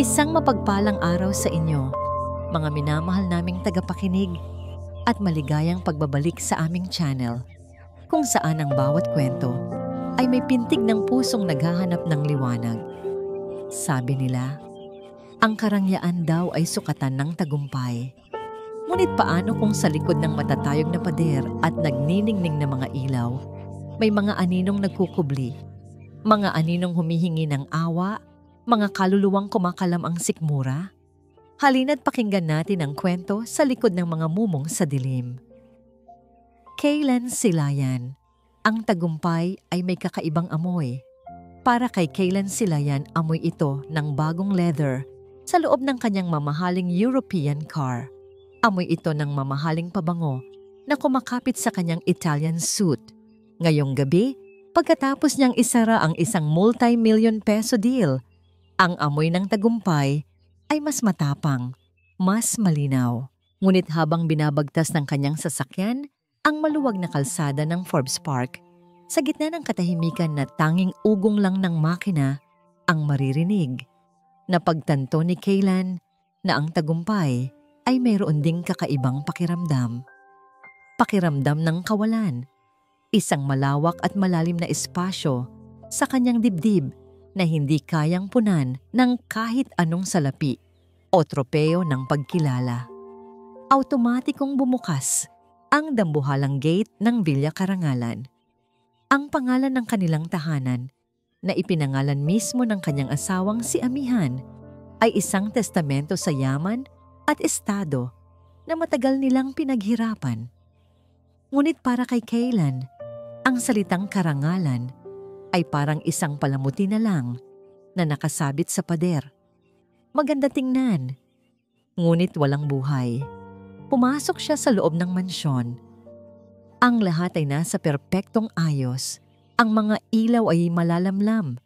Isang mapagpalang araw sa inyo, mga minamahal naming tagapakinig, at maligayang pagbabalik sa aming channel, kung saan ang bawat kwento ay may pintig ng pusong naghahanap ng liwanag. Sabi nila, ang karangyaan daw ay sukatan ng tagumpay. Ngunit paano kung sa likod ng matatayog na pader at nagniningning na mga ilaw, may mga aninong nagkukubli, mga aninong humihingi ng awa, mga kaluluwang kumakalam ang sikmura? Halina't pakinggan natin ang kwento sa likod ng mga mumong sa dilim. Kaylan Silayan. Ang tagumpay ay may kakaibang amoy. Para kay Kaylan Silayan, amoy ito ng bagong leather sa loob ng kanyang mamahaling European car. Amoy ito ng mamahaling pabango na kumakapit sa kanyang Italian suit. Ngayong gabi, pagkatapos niyang isara ang isang multi-million peso deal, ang amoy ng tagumpay ay mas matapang, mas malinaw. Ngunit habang binabagtas ng kanyang sasakyan, ang maluwag na kalsada ng Forbes Park, sa gitna ng katahimikan na tanging ugong lang ng makina ang maririnig, napagtanto ni Kaylan na ang tagumpay ay mayroon ding kakaibang pakiramdam. Pakiramdam ng kawalan, isang malawak at malalim na espasyo sa kanyang dibdib na hindi kayang punan ng kahit anong salapi o tropeo ng pagkilala. Automatikong bumukas ang dambuhalang gate ng Villa Karangalan. Ang pangalan ng kanilang tahanan na ipinangalan mismo ng kanyang asawang si Amihan ay isang testamento sa yaman at estado na matagal nilang pinaghirapan. Ngunit para kay Kaylan, ang salitang karangalan ay parang isang palamuti na lang na nakasabit sa pader. Maganda tingnan, ngunit walang buhay. Pumasok siya sa loob ng mansyon. Ang lahat ay nasa perpektong ayos. Ang mga ilaw ay malalamlam.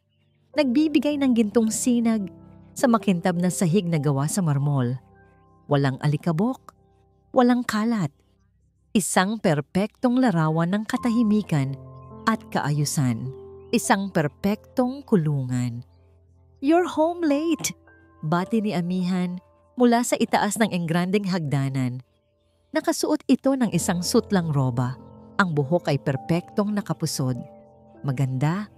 Nagbibigay ng gintong sinag sa makintab na sahig na gawa sa marmol. Walang alikabok, walang kalat. Isang perpektong larawan ng katahimikan at kaayusan. Isang perpektong kulungan. "You're home late," bati ni Amihan mula sa itaas ng engrandeng hagdanan. Nakasuot ito ng isang sutlang roba. Ang buhok ay perpektong nakapusod. Maganda,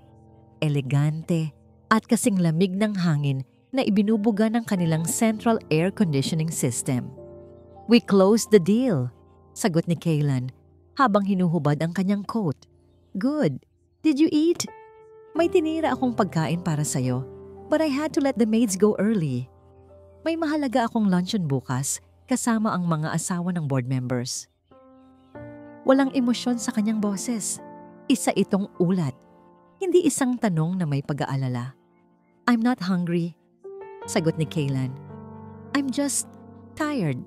elegante, at kasing lamig ng hangin na ibinubuga ng kanilang central air conditioning system. "We closed the deal," sagot ni Kaylan habang hinuhubad ang kanyang coat. "Good. Did you eat?" "May tinira akong pagkain para sa'yo, but I had to let the maids go early. May mahalaga akong luncheon bukas kasama ang mga asawa ng board members." Walang emosyon sa kanyang boses. Isa itong ulat, hindi isang tanong na may pag-aalala. "I'm not hungry," sagot ni Kaylan. "I'm just tired."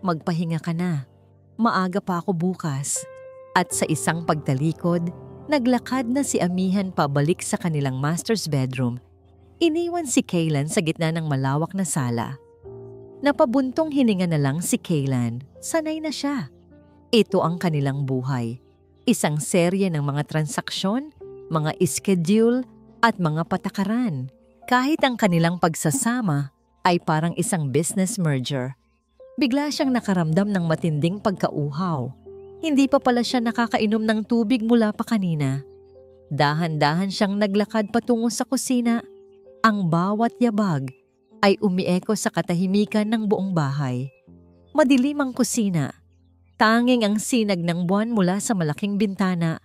"Magpahinga ka na. Maaga pa ako bukas." At sa isang pagtalikod, naglakad na si Amihan pabalik sa kanilang master's bedroom. Iniwan si Kaylan sa gitna ng malawak na sala. Napabuntong hininga na lang si Kaylan. Sanay na siya. Ito ang kanilang buhay. Isang serye ng mga transaksyon, mga schedule, at mga patakaran. Kahit ang kanilang pagsasama ay parang isang business merger. Bigla siyang nakaramdam ng matinding pagkauhaw. Hindi pa pala siya nakakainom ng tubig mula pa kanina. Dahan-dahan siyang naglakad patungo sa kusina. Ang bawat yabag ay umieko sa katahimikan ng buong bahay. Madilim ang kusina. Tanging ang sinag ng buwan mula sa malaking bintana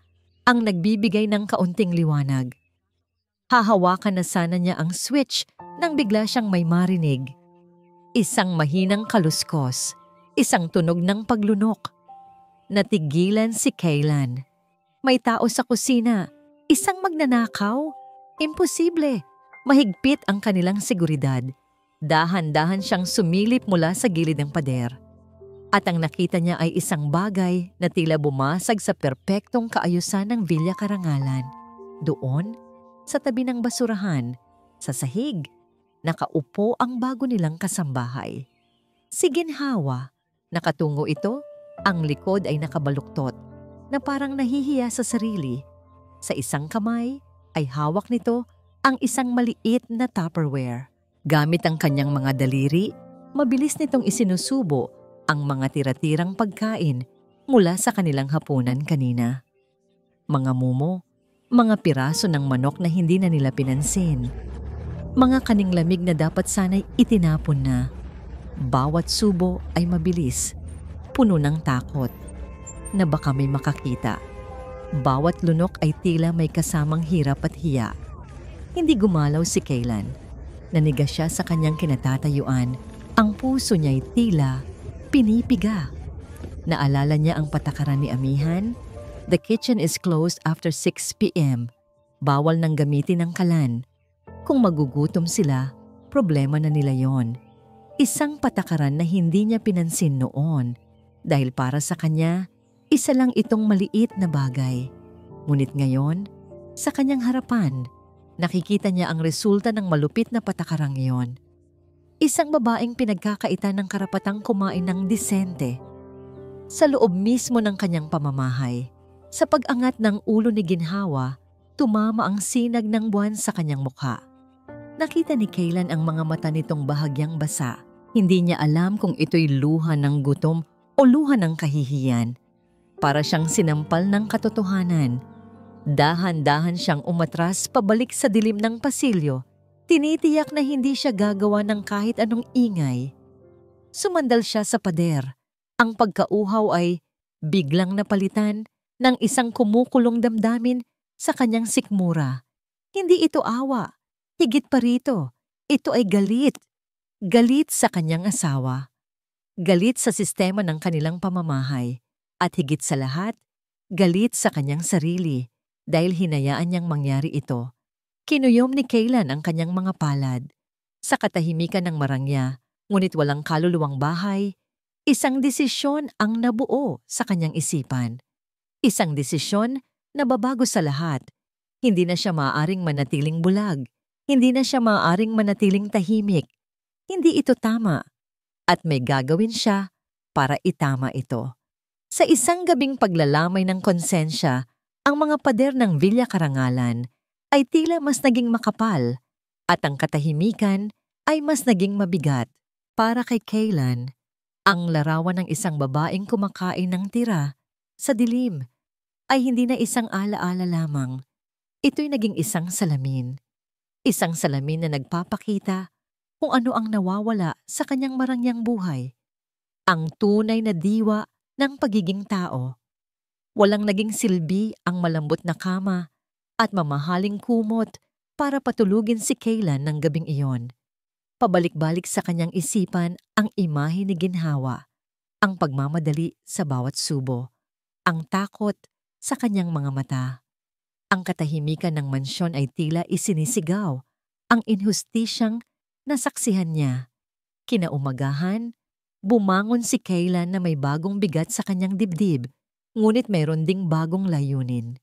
ang nagbibigay ng kaunting liwanag. Hahawakan na sana niya ang switch nang bigla siyang may marinig. Isang mahinang kaluskos, isang tunog ng paglunok. Natigilan si Kaylan. May tao sa kusina, isang magnanakaw. Imposible. Mahigpit ang kanilang seguridad. Dahan-dahan siyang sumilip mula sa gilid ng pader. At ang nakita niya ay isang bagay na tila bumasag sa perpektong kaayusan ng Villa Karangalan. Doon, sa tabi ng basurahan, sa sahig, nakaupo ang bago nilang kasambahay. Si Ginhawa, nakatungo ito, ang likod ay nakabaluktot, na parang nahihiya sa sarili. Sa isang kamay ay hawak nito ang isang maliit na Tupperware. Gamit ang kanyang mga daliri, mabilis nitong isinusubo ang mga tira-tirang pagkain mula sa kanilang hapunan kanina. Mga mumo, mga piraso ng manok na hindi na nila pinansin. Mga kaning lamig na dapat sana'y itinapon na. Bawat subo ay mabilis, puno ng takot, na baka may makakita. Bawat lunok ay tila may kasamang hirap at hiya. Hindi gumalaw si Kaylan. Naniga siya sa kanyang kinatatayuan. Ang puso niya'y tila pinipiga. Naalala niya ang patakaran ni Amihan. The kitchen is closed after 6 p.m. Bawal nang gamitin ang kalan. Kung magugutom sila, problema na nila yon. Isang patakaran na hindi niya pinansin noon dahil para sa kanya, isa lang itong maliit na bagay. Ngunit ngayon, sa kanyang harapan, nakikita niya ang resulta ng malupit na patakarang iyon. Isang babaeng pinagkakaitan ng karapatang kumain ng disente. Sa loob mismo ng kanyang pamamahay, sa pag-angat ng ulo ni Ginhawa, tumama ang sinag ng buwan sa kanyang mukha. Nakita ni Kaylan ang mga mata nitong bahagyang basa. Hindi niya alam kung ito'y luha ng gutom o luha ng kahihiyan. Para siyang sinampal ng katotohanan. Dahan-dahan siyang umatras pabalik sa dilim ng pasilyo. Tinitiyak na hindi siya gagawa ng kahit anong ingay. Sumandal siya sa pader. Ang pagkauhaw ay biglang napalitan ng isang kumukulong damdamin sa kanyang sikmura. Hindi ito awa. Higit pa rito, ito ay galit. Galit sa kanyang asawa. Galit sa sistema ng kanilang pamamahay. At higit sa lahat, galit sa kanyang sarili dahil hinayaan niyang mangyari ito. Kinuyom ni Kaylan ang kanyang mga palad. Sa katahimikan ng marangya, ngunit walang kaluluwang bahay, isang desisyon ang nabuo sa kanyang isipan. Isang desisyon na babago sa lahat. Hindi na siya maaaring manatiling bulag. Hindi na siya maaaring manatiling tahimik. Hindi ito tama. At may gagawin siya para itama ito. Sa isang gabing paglalamay ng konsensya, ang mga pader ng Villa Karangalan ay tila mas naging makapal at ang katahimikan ay mas naging mabigat. Para kay Kaylan, ang larawan ng isang babaeng kumakain ng tira sa dilim ay hindi na isang alaala lamang. Ito'y naging isang salamin. Isang salamin na nagpapakita kung ano ang nawawala sa kanyang marangyang buhay. Ang tunay na diwa ng pagiging tao. Walang naging silbi ang malambot na kama at mamahaling kumot para patulugin si Kaylan ng gabing iyon. Pabalik-balik sa kanyang isipan ang imahe ni Ginhawa, ang pagmamadali sa bawat subo, ang takot sa kanyang mga mata. Ang katahimikan ng mansyon ay tila isinisigaw, ang inhustisyang nasaksihan niya. Kinaumagahan, bumangon si Kaylan na may bagong bigat sa kanyang dibdib, ngunit mayroon ding bagong layunin.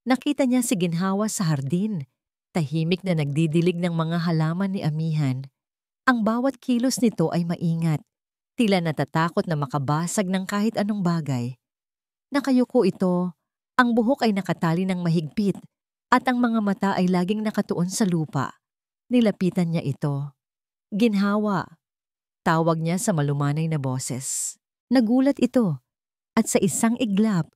Nakita niya si Ginhawa sa hardin, tahimik na nagdidilig ng mga halaman ni Amihan. Ang bawat kilos nito ay maingat, tila natatakot na makabasag ng kahit anong bagay. Nakayuko ito, ang buhok ay nakatali ng mahigpit at ang mga mata ay laging nakatuon sa lupa. Nilapitan niya ito. Ginhawa. Tawag niya sa malumanay na boses. Nagulat ito at sa isang iglap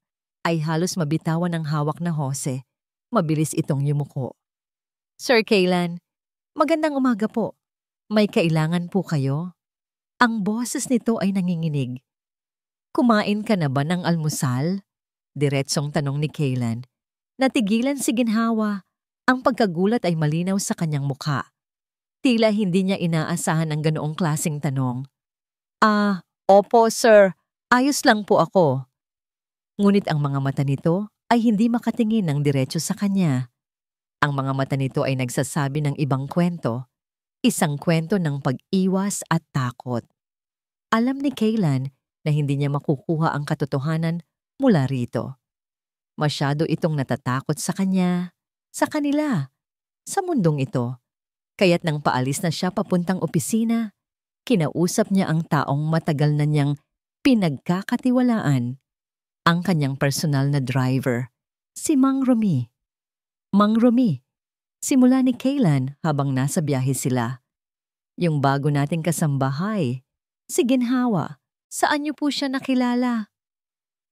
ay halos mabitawan ang hawak na hose. Mabilis itong yumuko. Sir Kaylan, magandang umaga po. May kailangan po kayo? Ang boses nito ay nanginginig. Kumain ka na ba ng almusal? Diretsong tanong ni Kaylan. Natigilan si Ginhawa. Ang pagkagulat ay malinaw sa kanyang mukha. Tila hindi niya inaasahan ang ganoong klaseng tanong. Opo sir, ayos lang po ako. Ngunit ang mga mata nito ay hindi makatingin ng diretso sa kanya. Ang mga mata nito ay nagsasabi ng ibang kwento. Isang kwento ng pag-iwas at takot. Alam ni Kaylan na hindi niya makukuha ang katotohanan mula rito. Masyado itong natatakot sa kanya, sa kanila, sa mundong ito. Kaya't nang paalis na siya papuntang opisina, kinausap niya ang taong matagal na niyang pinagkakatiwalaan, ang kanyang personal na driver, si Mang Romy. Mang Romy, simula ni Kaylan habang nasa biyahe sila. Yung bago nating kasambahay, si Ginhawa, saan niyo po siya nakilala?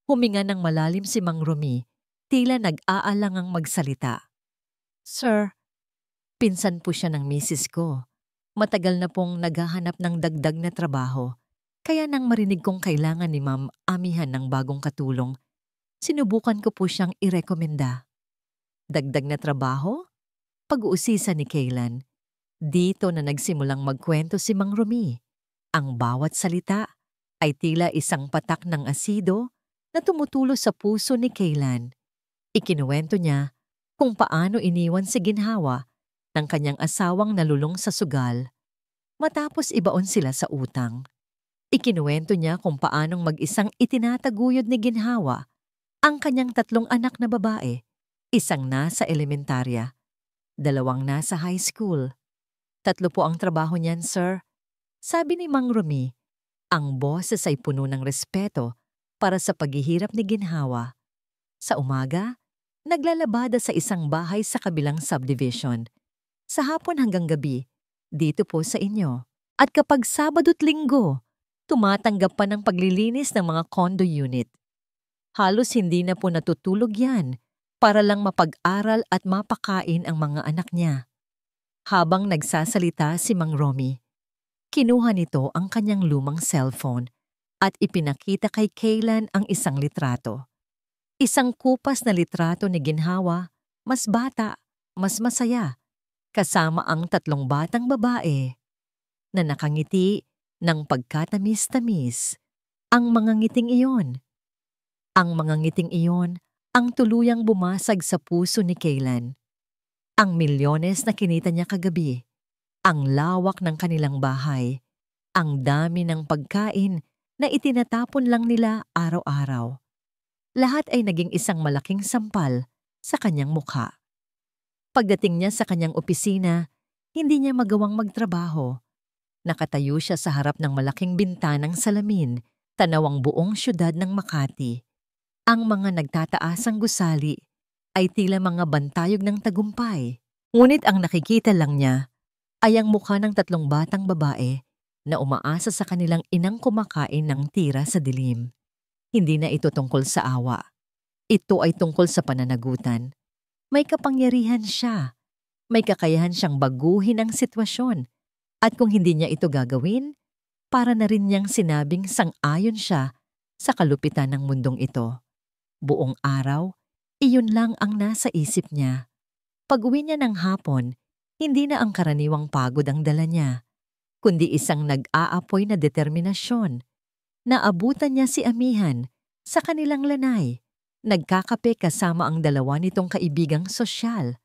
Huminga ng malalim si Mang Rumi, tila nag-aalangang magsalita. Sir, pinsan po siya ng misis ko. Matagal na pong naghahanap ng dagdag na trabaho. Kaya nang marinig kong kailangan ni Ma'am Amihan ng bagong katulong, sinubukan ko po siyang irekomenda. Dagdag na trabaho? Pag-uusisa ni Kaylan. Dito na nagsimulang magkwento si Mang Rumi. Ang bawat salita ay tila isang patak ng asido na tumutulo sa puso ni Kaylan. Ikinuwento niya kung paano iniwan si Ginhawa ng kanyang asawang nalulong sa sugal matapos ibaon sila sa utang. Ikinuwento niya kung paanong mag-isang itinataguyod ni Ginhawa ang kanyang 3 anak na babae, isang nasa elementarya, 2 nasa high school. 3 po ang trabaho niyan, sir. Sabi ni Mang Rumi, ang boses ay puno ng respeto para sa paghihirap ni Ginhawa. Sa umaga, naglalabada sa isang bahay sa kabilang subdivision. Sa hapon hanggang gabi, dito po sa inyo. At kapag Sabado't Linggo, tumatanggap pa ng paglilinis ng mga condo unit. Halos hindi na po natutulog yan para lang mapag-aral at mapakain ang mga anak niya. Habang nagsasalita si Mang Romy, kinuha nito ang kanyang lumang cellphone at ipinakita kay Kaylan ang isang litrato. Isang kupas na litrato ni Ginhawa, mas bata, mas masaya, kasama ang 3 batang babae na nakangiti ng pagkatamis-tamis. Ang mga ngiting iyon. Ang mga ngiting iyon ang tuluyang bumasag sa puso ni Kaylan. Ang milyones na kinita niya kagabi, ang lawak ng kanilang bahay, ang dami ng pagkain na itinatapon lang nila araw-araw. Lahat ay naging isang malaking sampal sa kanyang mukha. Pagdating niya sa kanyang opisina, hindi niya magawang magtrabaho. Nakatayo siya sa harap ng malaking bintanang salamin, tanaw ang buong syudad ng Makati. Ang mga nagtataasang gusali ay tila mga bantayog ng tagumpay. Ngunit ang nakikita lang niya ay ang mukha ng 3 batang babae na umaasa sa kanilang inang kumakain ng tira sa dilim. Hindi na ito tungkol sa awa. Ito ay tungkol sa pananagutan. May kapangyarihan siya. May kakayahan siyang baguhin ang sitwasyon. At kung hindi niya ito gagawin, para na rin niyang sinabing sang-ayon siya sa kalupitan ng mundong ito. Buong araw, iyon lang ang nasa isip niya. Pag-uwi niya ng hapon, hindi na ang karaniwang pagod ang dala niya, kundi isang nag-aapoy na determinasyon. Naabutan niya si Amihan sa kanilang lanay, nagkakape kasama ang 2 nitong kaibigang sosyal.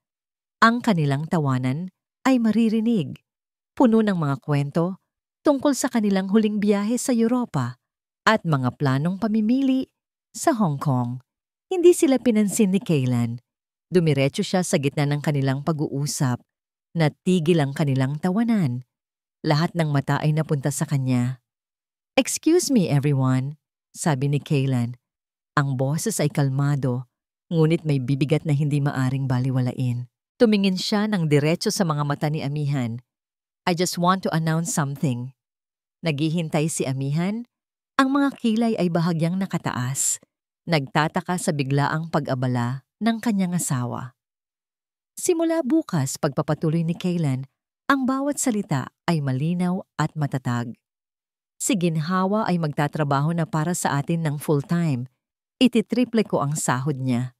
Ang kanilang tawanan ay maririnig, puno ng mga kwento tungkol sa kanilang huling biyahe sa Europa at mga planong pamimili sa Hong Kong. Hindi sila pinansin ni Kaylan. Dumiretso siya sa gitna ng kanilang pag-uusap. Natigil ang kanilang tawanan. Lahat ng mata ay napunta sa kanya. "Excuse me, everyone," sabi ni Kaylan. Ang boses ay kalmado, ngunit may bibigat na hindi maaring baliwalain. Tumingin siya ng diretso sa mga mata ni Amihan. "I just want to announce something." Naghihintay si Amihan. Ang mga kilay ay bahagyang nakataas. Nagtataka sa biglaang pag-abala ng kanyang asawa. Simula bukas, pagpapatuloy ni Kaylan, ang bawat salita ay malinaw at matatag. Si Ginhawa ay magtatrabaho na para sa atin ng full-time. Ititriple ko ang sahod niya.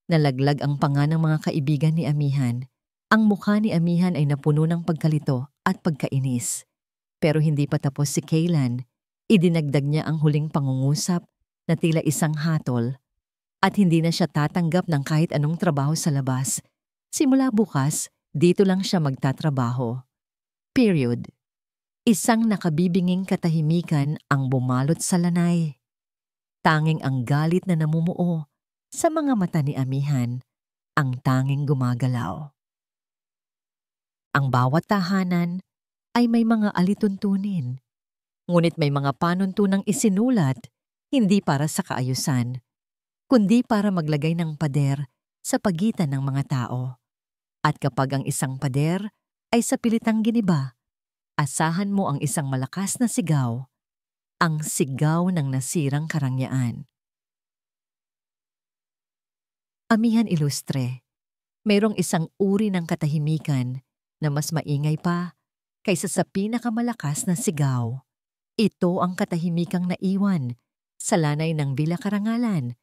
Nalaglag ang panga ng mga kaibigan ni Amihan. Ang mukha ni Amihan ay napuno ng pagkalito at pagkainis. Pero hindi pa tapos si Kaylan. Idinagdag niya ang huling pangungusap na tila isang hatol. At hindi na siya tatanggap ng kahit anong trabaho sa labas. Simula bukas, dito lang siya magtatrabaho. Period. Isang nakabibinging katahimikan ang bumalot sa lanay. Tanging ang galit na namumuo sa mga mata ni Amihan ang tanging gumagalaw. Ang bawat tahanan ay may mga alituntunin. Ngunit may mga panuntunang isinulat hindi para sa kaayusan, kundi para maglagay ng pader sa pagitan ng mga tao. At kapag ang isang pader ay sa pilitang giniba, Asahan mo ang isang malakas na sigaw, ang sigaw ng nasirang karangyaan. Amihan ilustre, mayroong isang uri ng katahimikan na mas maingay pa kaysa sa pinakamalakas na sigaw. Ito ang katahimikang naiwan sa lanay ng Villa Karangalan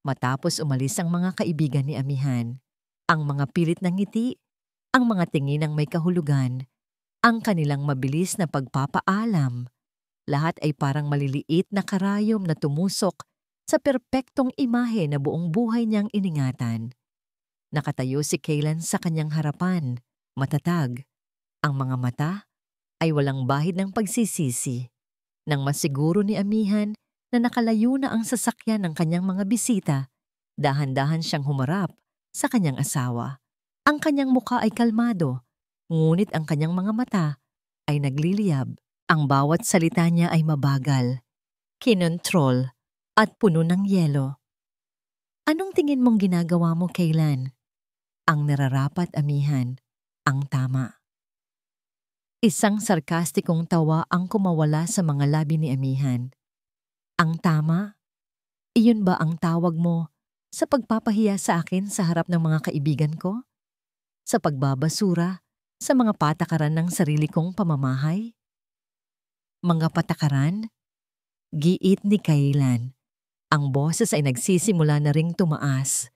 matapos umalis ang mga kaibigan ni Amihan. Ang mga pilit ng ngiti, ang mga tingin ng may kahulugan, ang kanilang mabilis na pagpapaalam. Lahat ay parang maliliit na karayom na tumusok sa perpektong imahe na buong buhay niyang iningatan. Nakatayo si Kaylan sa kanyang harapan, matatag. Ang mga mata ay walang bahid ng pagsisisi. Nang masiguro ni Amihan na nakalayo na ang sasakyan ng kanyang mga bisita, dahan-dahan siyang humarap sa kanyang asawa. Ang kanyang mukha ay kalmado, ngunit ang kanyang mga mata ay nagliliyab. Ang bawat salita niya ay mabagal, kinontrol, at puno ng yelo. Anong tingin mong ginagawa mo, Kaylan? Ang nararapat, Amihan, ang tama. Isang sarkastikong tawa ang kumawala sa mga labi ni Amihan. Ang tama? Iyon ba ang tawag mo sa pagpapahiya sa akin sa harap ng mga kaibigan ko? Sa pagbabasura, sa mga patakaran ng sarili kong pamamahay? Mga patakaran? Giit ni Kaylan. Ang boses ay nagsisimula na ring tumaas.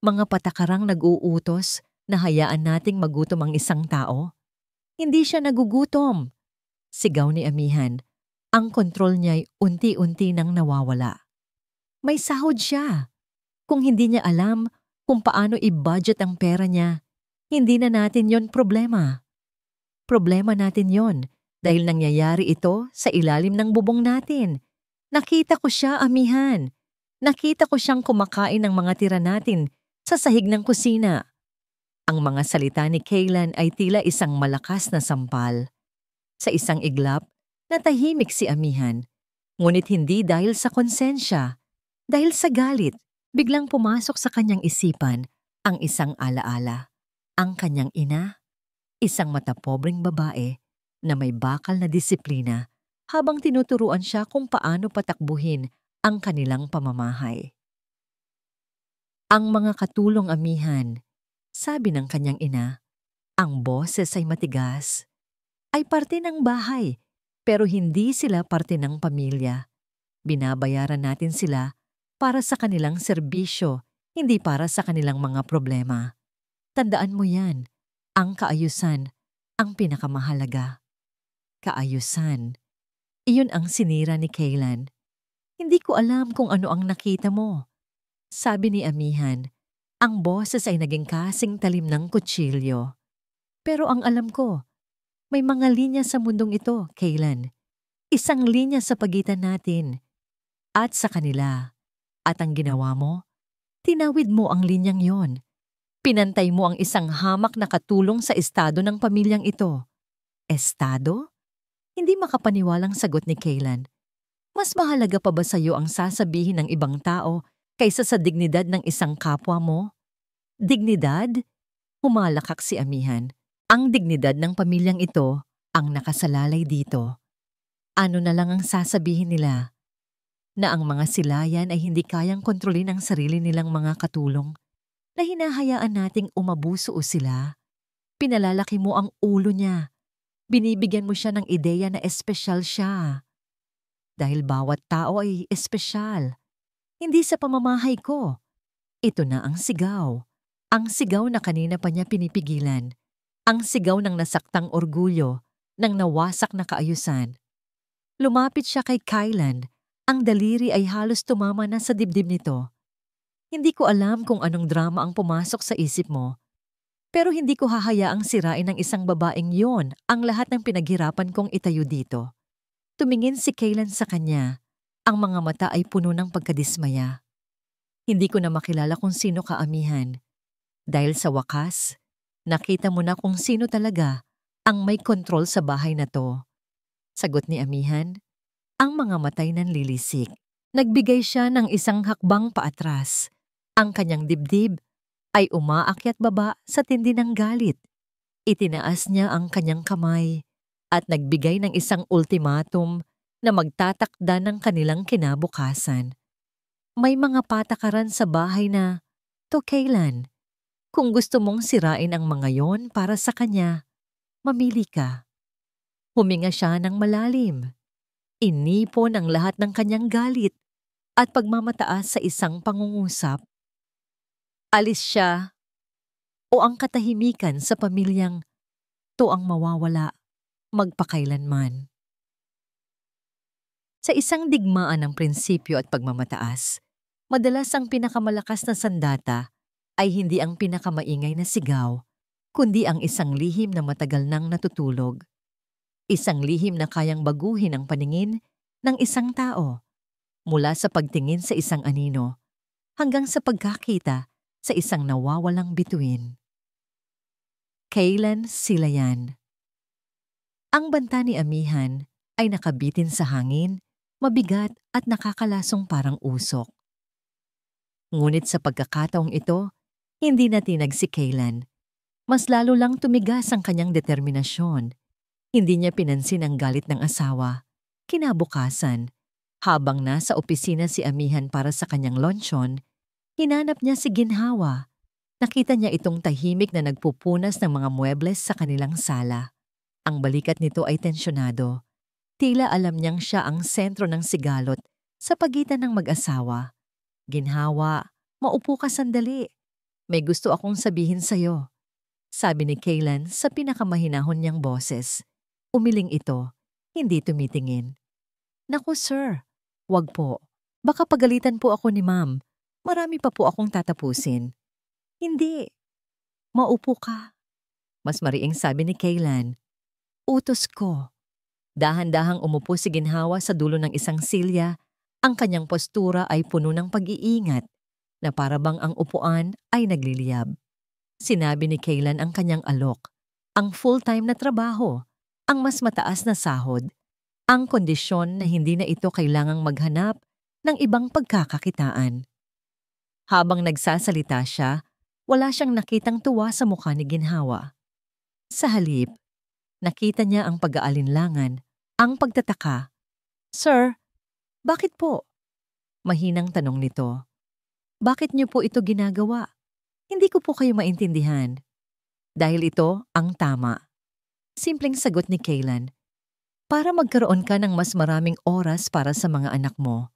Mga patakarang nag-uutos na hayaan nating magutom ang isang tao? Hindi siya nagugutom. Sigaw ni Amihan. Ang kontrol niya'y unti-unti nang nawawala. May sahod siya. Kung hindi niya alam kung paano i-budget ang pera niya, hindi na natin yon problema. Problema natin yon dahil nangyayari ito sa ilalim ng bubong natin. Nakita ko siya, Amihan. Nakita ko siyang kumakain ng mga tira natin sa sahig ng kusina. Ang mga salita ni Kaylan ay tila isang malakas na sampal. Sa isang iglap, natahimik si Amihan. Ngunit hindi dahil sa konsensya, dahil sa galit. Biglang pumasok sa kanyang isipan ang isang alaala. Ang kanyang ina, isang matapobreng babae na may bakal na disiplina habang tinuturuan siya kung paano patakbuhin ang kanilang pamamahay. Ang mga katulong, Amihan, sabi ng kanyang ina, ang boses ay matigas, ay parte ng bahay, pero hindi sila parte ng pamilya. Binabayaran natin sila para sa kanilang serbisyo, hindi para sa kanilang mga problema. Tandaan mo yan, ang kaayusan, ang pinakamahalaga. Kaayusan. Iyon ang sinira ni Kaylan. Hindi ko alam kung ano ang nakita mo. Sabi ni Amihan, ang boses ay naging kasing talim ng kutsilyo. Pero ang alam ko, may mga linya sa mundong ito, Kaylan. Isang linya sa pagitan natin at sa kanila. At ang ginawa mo, tinawid mo ang linyang yon. Pinantay mo ang isang hamak na katulong sa estado ng pamilyang ito. Estado? Hindi makapaniwalang sagot ni Kaylan. Mas mahalaga pa ba sa iyo ang sasabihin ng ibang tao kaysa sa dignidad ng isang kapwa mo? Dignidad? Humalakak si Amihan. Ang dignidad ng pamilyang ito ang nakasalalay dito. Ano na lang ang sasabihin nila? Na ang mga silayan ay hindi kayang kontrolin ang sarili nilang mga katulong? Na hinahayaan nating umabuso sila? Pinalalaki mo ang ulo niya. Binibigyan mo siya ng ideya na espesyal siya. Dahil bawat tao ay espesyal. Hindi sa pamamahay ko. Ito na ang sigaw. Ang sigaw na kanina pa niya pinipigilan. Ang sigaw ng nasaktang orgulyo, ng nawasak na kaayusan. Lumapit siya kay Kaylan. Ang daliri ay halos tumama na sa dibdib nito. Hindi ko alam kung anong drama ang pumasok sa isip mo. Pero hindi ko hahayaang sirain ng isang babaeng yon ang lahat ng pinaghirapan kong itayo dito. Tumingin si Kaylan sa kanya. Ang mga mata ay puno ng pagkadismaya. Hindi ko na makilala kung sino ka, Amihan. Dahil sa wakas, nakita mo na kung sino talaga ang may kontrol sa bahay na to. Sagot ni Amihan, ang mga matay nanlilisik. Nagbigay siya ng isang hakbang paatras. Ang kanyang dibdib ay umaakyat baba sa tindi ng galit. Itinaas niya ang kanyang kamay. at nagbigay ng isang ultimatum na magtatakda ng kanilang kinabukasan. May mga patakaran sa bahay na, to kailan? Kung gusto mong sirain ang mga yon para sa kanya, mamili ka. Huminga siya ng malalim. Inipon ang lahat ng kanyang galit at pagmamataas sa isang pangungusap. Alis siya o ang katahimikan sa pamilyang to ang mawawala magpakailanman. Sa isang digmaan ng prinsipyo at pagmamataas, madalas ang pinakamalakas na sandata ay hindi ang pinakamaingay na sigaw, kundi ang isang lihim na matagal nang natutulog. Isang lihim na kayang baguhin ang paningin ng isang tao, mula sa pagtingin sa isang anino hanggang sa pagkakita sa isang nawawalang bituin. Kailan sila yan? Ang banta ni Amihan ay nakabitin sa hangin, mabigat at nakakalasong parang usok. Ngunit sa pagkakataong ito, hindi natinag si Kaylan. Mas lalo lang tumigas ang kanyang determinasyon. Hindi niya pinansin ang galit ng asawa. Kinabukasan, habang nasa opisina si Amihan para sa kanyang lonsyon, hinanap niya si Ginhawa. Nakita niya itong tahimik na nagpupunas ng mga muebles sa kanilang sala. Ang balikat nito ay tensyonado. Tila alam niyang siya ang sentro ng sigalot sa pagitan ng mag-asawa. Ginhawa, maupo ka sandali. May gusto akong sabihin sa'yo, sabi ni Kaylan sa pinakamahinahon niyang boses. Umiling ito, hindi tumitingin. Naku sir, wag po. Baka pagalitan po ako ni ma'am. Marami pa po akong tatapusin. Hindi. Maupo ka. Mas mariing sabi ni Kaylan. Utos ko. Dahan-dahang umupo si Ginhawa sa dulo ng isang silya. Ang kanyang postura ay puno ng pag-iingat na parabang ang upuan ay nagliliyab. Sinabi ni Kaylan ang kanyang alok, ang full-time na trabaho, ang mas mataas na sahod, ang kondisyon na hindi na ito kailangang maghanap ng ibang pagkakakitaan. Habang nagsasalita siya, wala siyang nakitang tuwa sa mukha ni Ginhawa. Sa halip, nakita niya ang pag-aalinlangan, ang pagtataka. Sir, bakit po? Mahinang tanong nito. Bakit niyo po ito ginagawa? Hindi ko po kayo maintindihan. Dahil ito ang tama. Simpleng sagot ni Kaylan. Para magkaroon ka ng mas maraming oras para sa mga anak mo.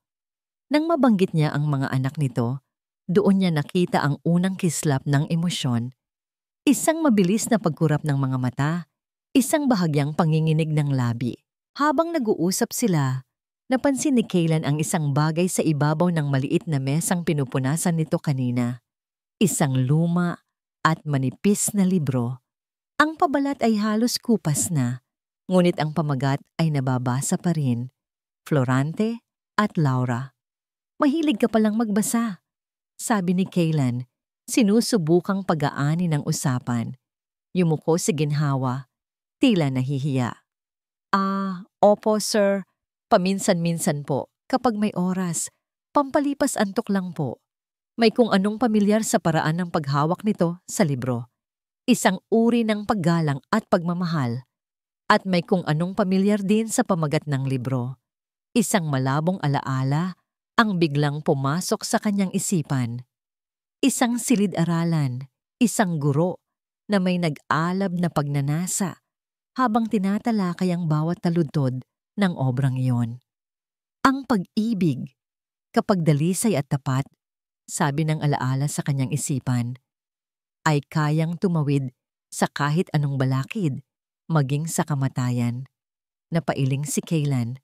Nang mabanggit niya ang mga anak nito, doon niya nakita ang unang kislap ng emosyon. Isang mabilis na pagkurap ng mga mata, isang bahagyang panginginig ng labi. Habang nag-uusap sila, napansin ni Kaylan ang isang bagay sa ibabaw ng maliit na mesang pinupunasan nito kanina. Isang luma at manipis na libro. Ang pabalat ay halos kupas na, ngunit ang pamagat ay nababasa pa rin. Florante at Laura. Mahilig ka palang magbasa, sabi ni Kaylan, sinusubukang pag-aani ng usapan. Yumuko si Ginhawa, tila nahihiya. Opo sir, paminsan-minsan po, kapag may oras, pampalipas antok lang po. May kung anong pamilyar sa paraan ng paghawak nito sa libro. Isang uri ng paggalang at pagmamahal. At may kung anong pamilyar din sa pamagat ng libro. Isang malabong alaala ang biglang pumasok sa kanyang isipan. Isang silid-aralan, isang guro na may nag-alab na pagnanasa habang tinatalakay ang bawat taludtod ng obrang iyon. Ang pag-ibig, kapag dalisay at tapat, sabi ng alaala sa kanyang isipan, ay kayang tumawid sa kahit anong balakid, maging sa kamatayan. Napailing si Kaylan,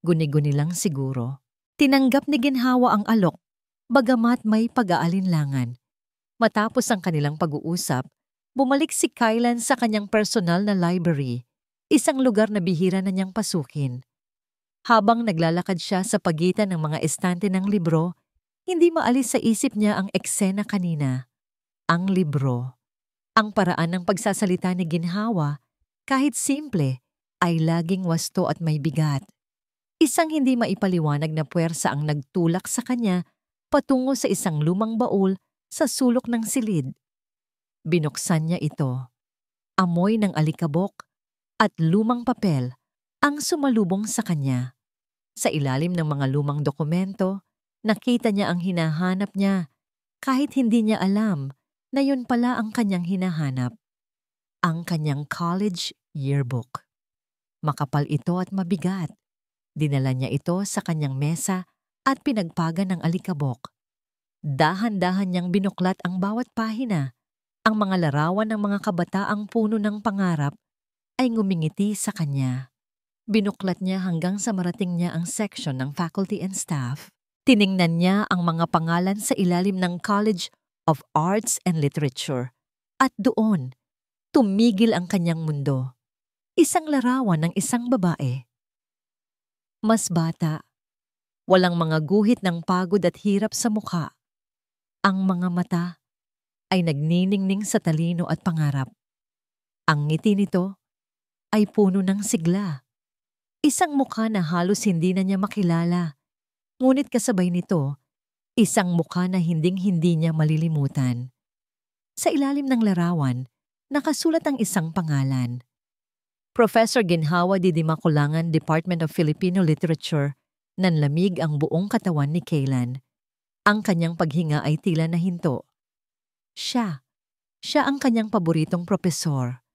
guni-guni lang siguro. Tinanggap ni Ginhawa ang alok, bagamat may pag-aalinlangan. Matapos ang kanilang pag-uusap, bumalik si Kaylan sa kanyang personal na library, isang lugar na bihira na niyang pasukin. Habang naglalakad siya sa pagitan ng mga estante ng libro, hindi maalis sa isip niya ang eksena kanina. Ang libro. Ang paraan ng pagsasalita ni Ginhawa, kahit simple, ay laging wasto at may bigat. Isang hindi maipaliwanag na puwersa ang nagtulak sa kanya patungo sa isang lumang baul sa sulok ng silid. Binuksan niya ito. Amoy ng alikabok, at lumang papel ang sumalubong sa kanya. Sa ilalim ng mga lumang dokumento, nakita niya ang hinahanap niya kahit hindi niya alam na yun pala ang kanyang hinahanap. Ang kanyang college yearbook. Makapal ito at mabigat. Dinala niya ito sa kanyang mesa at pinagpagan ng alikabok. Dahan-dahan niyang binuklat ang bawat pahina. Ang mga larawan ng mga kabataang puno ng pangarap ay ngumingiti sa kanya. Binuklat niya hanggang sa marating niya ang section ng faculty and staff. Tiningnan niya ang mga pangalan sa ilalim ng College of Arts and Literature. At doon, tumigil ang kanyang mundo. Isang larawan ng isang babae. Mas bata. Walang mga guhit ng pagod at hirap sa mukha. Ang mga mata ay nagniningning sa talino at pangarap. Ang ngiti nito ay puno ng sigla. Isang mukha na halos hindi na niya makilala. Ngunit kasabay nito, isang mukha na hinding-hindi niya malilimutan. Sa ilalim ng larawan, nakasulat ang isang pangalan. Professor Ginhawa D. Dimaculangan, Department of Filipino Literature, nanlamig ang buong katawan ni Kaylan. Ang kanyang paghinga ay tila nahinto. Siya ang kanyang paboritong propesor,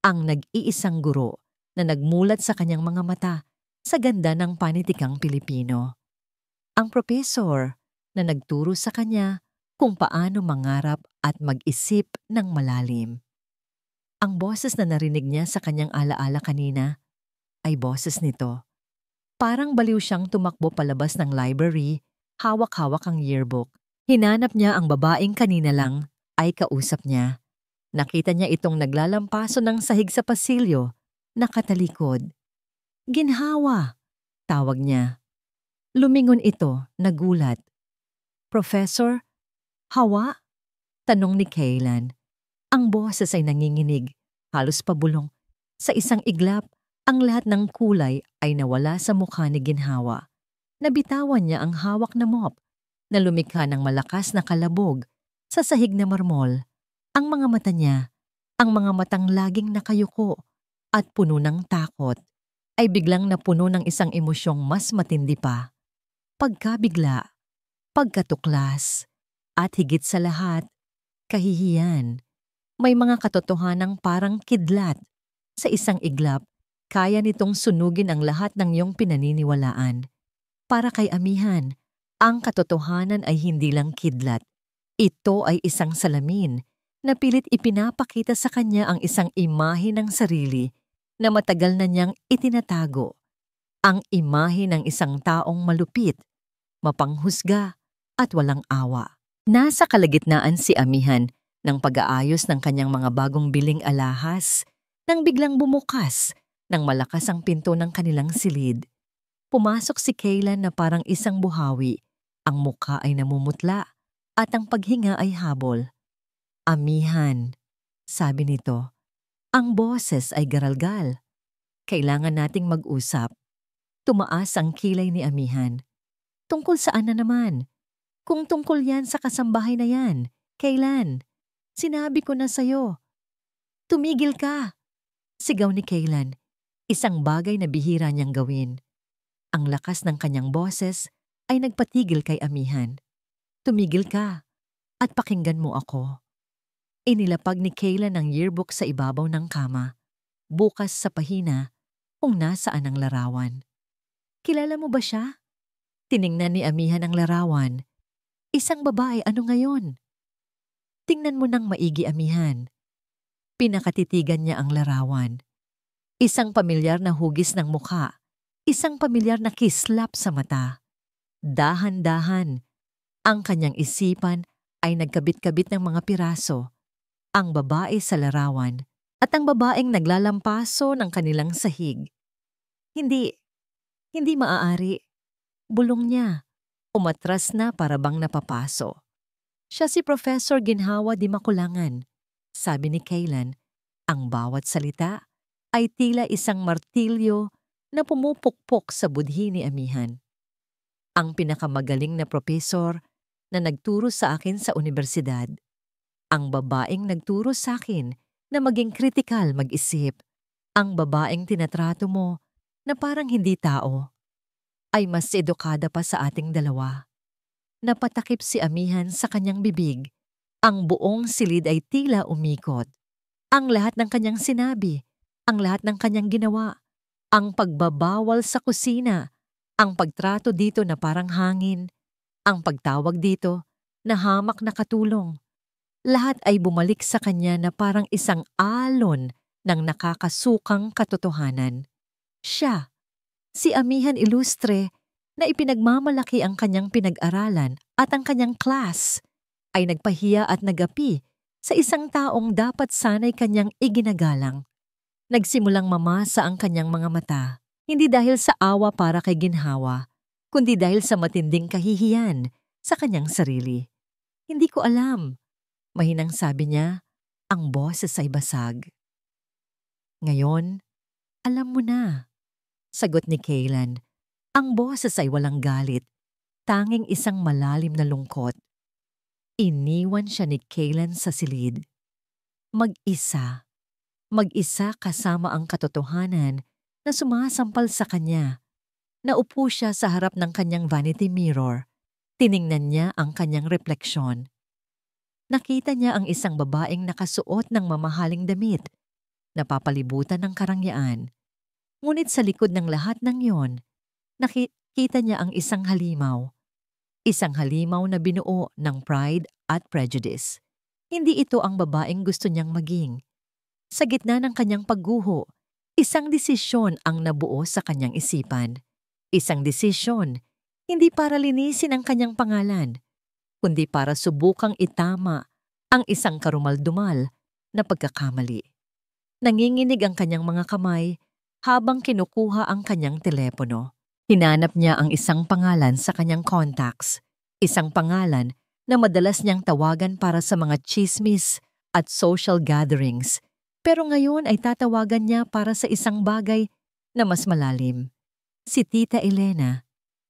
ang nag-iisang guro na nagmulat sa kanyang mga mata sa ganda ng panitikang Pilipino. Ang propesor na nagturo sa kanya kung paano mangarap at mag-isip ng malalim. Ang boses na narinig niya sa kanyang alaala kanina ay boses nito. Parang baliw siyang tumakbo palabas ng library, hawak-hawak ang yearbook. Hinanap niya ang babaeng kanina lang ay kausap niya. Nakita niya itong naglalampaso ng sahig sa pasilyo, nakatalikod. Ginhawa, tawag niya. Lumingon ito, nagulat. Professor, Hawa? Tanong ni Kaylan. Ang boses ay nanginginig, halos pabulong. Sa isang iglap, ang lahat ng kulay ay nawala sa mukha ni Ginhawa. Nabitawan niya ang hawak na mop na lumikha ng malakas na kalabog sa sahig na marmol. Ang mga mata niya, ang mga matang laging nakayuko at puno ng takot, ay biglang napuno ng isang emosyong mas matindi pa. Pagkabigla, pagkatuklas, at higit sa lahat, kahihiyan. May mga katotohanang parang kidlat. Sa isang iglap, kaya nitong sunugin ang lahat ng iyong pinaniniwalaan. Para kay Amihan, ang katotohanan ay hindi lang kidlat. Ito ay isang salamin na pilit ipinapakita sa kanya ang isang imahe ng sarili na matagal na niyang itinatago. Ang imahe ng isang taong malupit, mapanghusga at walang awa. Nasa kalagitnaan si Amihan ng pag-aayos ng kanyang mga bagong biling alahas nang biglang bumukas ng malakas ang pinto ng kanilang silid. Pumasok si Kaylan na parang isang buhawi. Ang mukha ay namumutla at ang paghinga ay habol. Amihan, sabi nito. Ang boses ay garalgal. Kailangan nating mag-usap. Tumaas ang kilay ni Amihan. Tungkol saan na naman? Kung tungkol yan sa kasambahay na yan, Kaylan, sinabi ko na sa'yo. Tumigil ka! Sigaw ni Kaylan, isang bagay na bihira niyang gawin. Ang lakas ng kanyang boses ay nagpatigil kay Amihan. Tumigil ka at pakinggan mo ako. Inilapag ni Kaylan ang yearbook sa ibabaw ng kama, bukas sa pahina kung nasaan ang larawan. Kilala mo ba siya? Tiningnan ni Amihan ang larawan. Isang babae, ano ngayon? Tingnan mo nang maigi, Amihan. Pinakatitigan niya ang larawan. Isang pamilyar na hugis ng mukha, isang pamilyar na kislap sa mata. Dahan-dahan, ang kanyang isipan ay nagkabit-kabit ng mga piraso. Ang babae sa larawan at ang babaeng naglalampaso ng kanilang sahig. Hindi maaari. Bulong niya. Umatras na para bang napapaso. Siya si Professor Ginhawa Dimaculangan. Sabi ni Kaylan, ang bawat salita ay tila isang martilyo na pumupukpok sa budhi ni Amihan. Ang pinakamagaling na propesor na nagturo sa akin sa universidad. Ang babaeng nagturo sa akin na maging kritikal mag-isip. Ang babaeng tinatrato mo na parang hindi tao ay mas edukada pa sa ating dalawa. Napatakip si amihan sa kanyang bibig. Ang buong silid ay tila umikot. Ang lahat ng kanyang sinabi, ang lahat ng kanyang ginawa, ang pagbabawal sa kusina, ang pagtrato dito na parang hangin, ang pagtawag dito na hamak na katulong. Lahat ay bumalik sa kanya na parang isang alon ng nakakasukang katotohanan. Siya, si amihan ilustre na ipinagmamalaki ang kanyang pinag-aralan at ang kanyang class, ay nagpahiya at nagapi sa isang taong dapat sana'y kanyang iginagalang. Nagsimulang mamasa ang kanyang mga mata, hindi dahil sa awa para kay ginhawa, kundi dahil sa matinding kahihiyan sa kanyang sarili. Hindi ko alam, mahinang sabi niya, ang boses ay basag. Ngayon, alam mo na, sagot ni Kaylan. Ang boses ay walang galit, tanging isang malalim na lungkot. Iniwan siya ni Kaylan sa silid. Mag-isa. Mag-isa kasama ang katotohanan na sumasampal sa kanya. Naupo siya sa harap ng kanyang vanity mirror. Tiningnan niya ang kanyang refleksyon. Nakita niya ang isang babaeng nakasuot ng mamahaling damit, napapalibutan ng karangyaan. Ngunit sa likod ng lahat ng yon, nakita niya ang isang halimaw. Isang halimaw na binuo ng pride at prejudice. Hindi ito ang babaeng gusto niyang maging. Sa gitna ng kanyang pagguho, isang desisyon ang nabuo sa kanyang isipan. Isang desisyon, hindi para linisin ang kanyang pangalan, kundi para subukang itama ang isang karumal-dumal na pagkakamali. Nanginginig ang kanyang mga kamay habang kinukuha ang kanyang telepono. Hinanap niya ang isang pangalan sa kanyang contacts, isang pangalan na madalas niyang tawagan para sa mga chismis at social gatherings, pero ngayon ay tatawagan niya para sa isang bagay na mas malalim. Si Tita Elena,